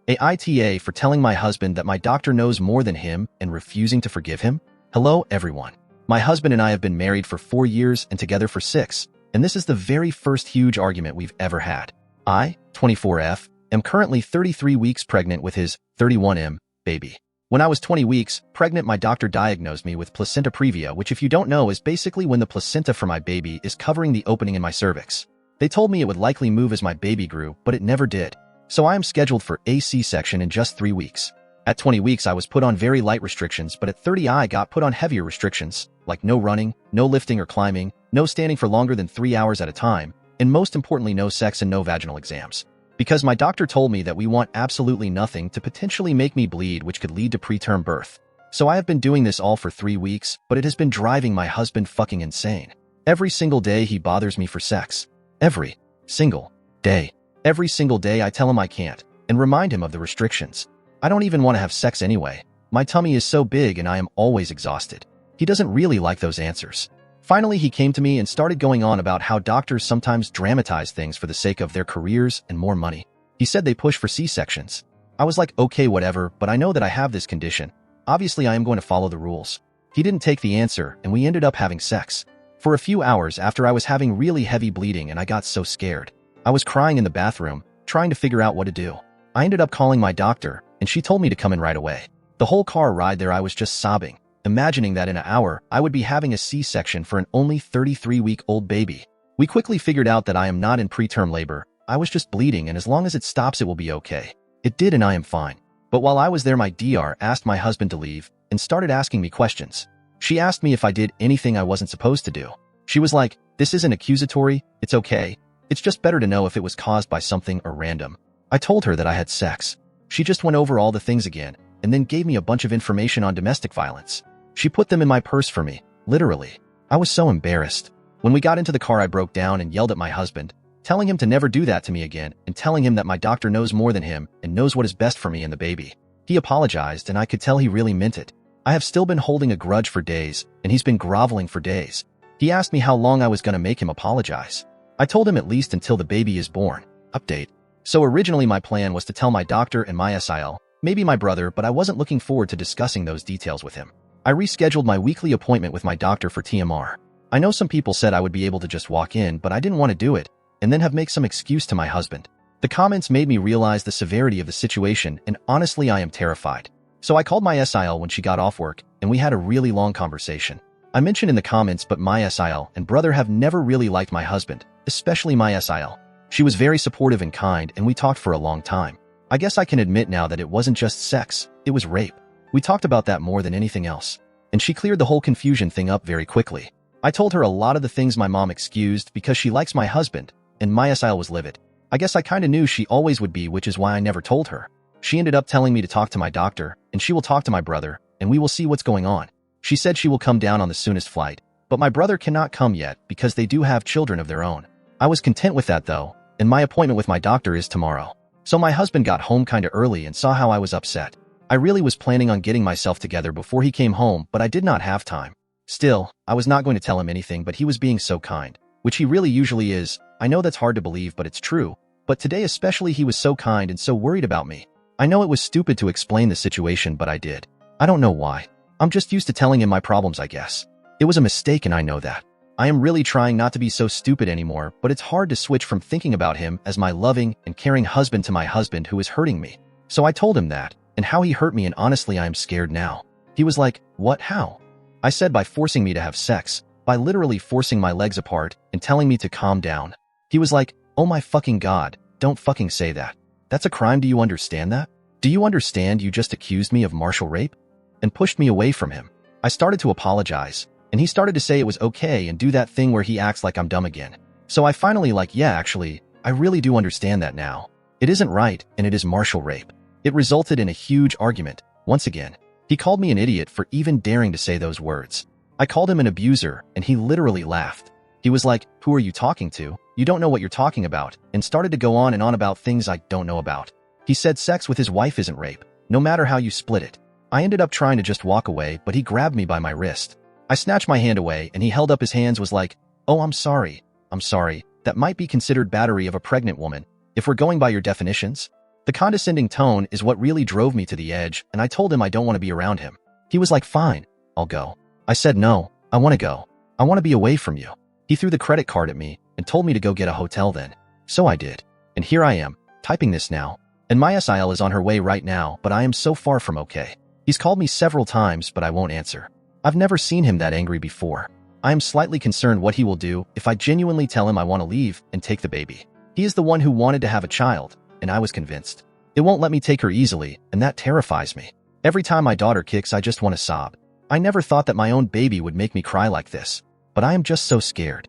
AITA for telling my husband that my doctor knows more than him and refusing to forgive him? Hello, everyone. My husband and I have been married for 4 years and together for 6, and this is the very first huge argument we've ever had. I, 24F, am currently 33 weeks pregnant with his 31M baby. When I was 20 weeks pregnant, my doctor diagnosed me with placenta previa, which, if you don't know, is basically when the placenta for my baby is covering the opening in my cervix. They told me it would likely move as my baby grew, but it never did. So I am scheduled for a C-section in just 3 weeks. At 20 weeks, I was put on very light restrictions, but at 30 I got put on heavier restrictions, like no running, no lifting or climbing, no standing for longer than 3 hours at a time, and most importantly, no sex and no vaginal exams. Because my doctor told me that we want absolutely nothing to potentially make me bleed, which could lead to preterm birth. So I have been doing this all for 3 weeks, but it has been driving my husband fucking insane. Every single day he bothers me for sex. Every single day. Every single day I tell him I can't, and remind him of the restrictions. I don't even want to have sex anyway. My tummy is so big and I am always exhausted. He doesn't really like those answers. Finally, he came to me and started going on about how doctors sometimes dramatize things for the sake of their careers and more money. He said they push for C-sections. I was like, okay, whatever, but I know that I have this condition. Obviously, I am going to follow the rules. He didn't take the answer, and we ended up having sex. For a few hours after, I was having really heavy bleeding and I got so scared. I was crying in the bathroom, trying to figure out what to do. I ended up calling my doctor, and she told me to come in right away. The whole car ride there I was just sobbing, imagining that in an hour I would be having a C-section for an only 33-week-old baby. We quickly figured out that I am not in preterm labor. I was just bleeding, and as long as it stops, it will be okay. It did, and I am fine. But while I was there, my DR asked my husband to leave and started asking me questions. She asked me if I did anything I wasn't supposed to do. She was like, "This isn't accusatory, it's okay. It's just better to know if it was caused by something or random." I told her that I had sex. She just went over all the things again, and then gave me a bunch of information on domestic violence. She put them in my purse for me, literally. I was so embarrassed. When we got into the car, I broke down and yelled at my husband, telling him to never do that to me again, and telling him that my doctor knows more than him and knows what is best for me and the baby. He apologized, and I could tell he really meant it. I have still been holding a grudge for days, and he's been groveling for days. He asked me how long I was going to make him apologize. I told him at least until the baby is born. Update. So originally my plan was to tell my doctor and my SIL, maybe my brother, but I wasn't looking forward to discussing those details with him. I rescheduled my weekly appointment with my doctor for TMR. I know some people said I would be able to just walk in, but I didn't want to do it, and then have make some excuse to my husband. The comments made me realize the severity of the situation, and honestly I am terrified. So I called my SIL when she got off work, and we had a really long conversation. I mentioned in the comments, but my SIL and brother have never really liked my husband, especially my SIL. She was very supportive and kind, and we talked for a long time. I guess I can admit now that it wasn't just sex, it was rape. We talked about that more than anything else, and she cleared the whole confusion thing up very quickly. I told her a lot of the things my mom excused because she likes my husband, and my SIL was livid. I guess I kinda knew she always would be, which is why I never told her. She ended up telling me to talk to my doctor, and she will talk to my brother, and we will see what's going on. She said she will come down on the soonest flight, but my brother cannot come yet because they do have children of their own. I was content with that though, and my appointment with my doctor is tomorrow. So my husband got home kinda early and saw how I was upset. I really was planning on getting myself together before he came home, but I did not have time. Still, I was not going to tell him anything, but he was being so kind, which he really usually is. I know that's hard to believe, but it's true. But today especially, he was so kind and so worried about me. I know it was stupid to explain the situation, but I did. I don't know why. I'm just used to telling him my problems, I guess. It was a mistake, and I know that. I am really trying not to be so stupid anymore, but it's hard to switch from thinking about him as my loving and caring husband to my husband who is hurting me. So I told him that, and how he hurt me, and honestly I am scared now. He was like, "What? How?" I said by forcing me to have sex, by literally forcing my legs apart and telling me to calm down. He was like, "Oh my fucking god, don't fucking say that. That's a crime, do you understand that? Do you understand you just accused me of martial rape?" And pushed me away from him. I started to apologize, and he started to say it was okay and do that thing where he acts like I'm dumb again. So I finally yeah, actually, I really do understand that now. It isn't right, and it is martial rape. It resulted in a huge argument. Once again, he called me an idiot for even daring to say those words. I called him an abuser, and he literally laughed. He was like, "Who are you talking to? You don't know what you're talking about," and started to go on and on about things I don't know about. He said sex with his wife isn't rape, no matter how you split it. I ended up trying to just walk away, but he grabbed me by my wrist. I snatched my hand away, and he held up his hands, was like, "Oh, I'm sorry. That might be considered battery of a pregnant woman, if we're going by your definitions." The condescending tone is what really drove me to the edge, and I told him I don't want to be around him. He was like, fine, I'll go. I said no, I want to go. I want to be away from you. He threw the credit card at me and told me to go get a hotel then. So I did. And here I am, typing this now. And my SIL is on her way right now, but I am so far from okay. He's called me several times, but I won't answer. I've never seen him that angry before. I am slightly concerned what he will do if I genuinely tell him I want to leave and take the baby. He is the one who wanted to have a child, and I was convinced. It won't let me take her easily, and that terrifies me. Every time my daughter kicks, I just want to sob. I never thought that my own baby would make me cry like this, but I am just so scared.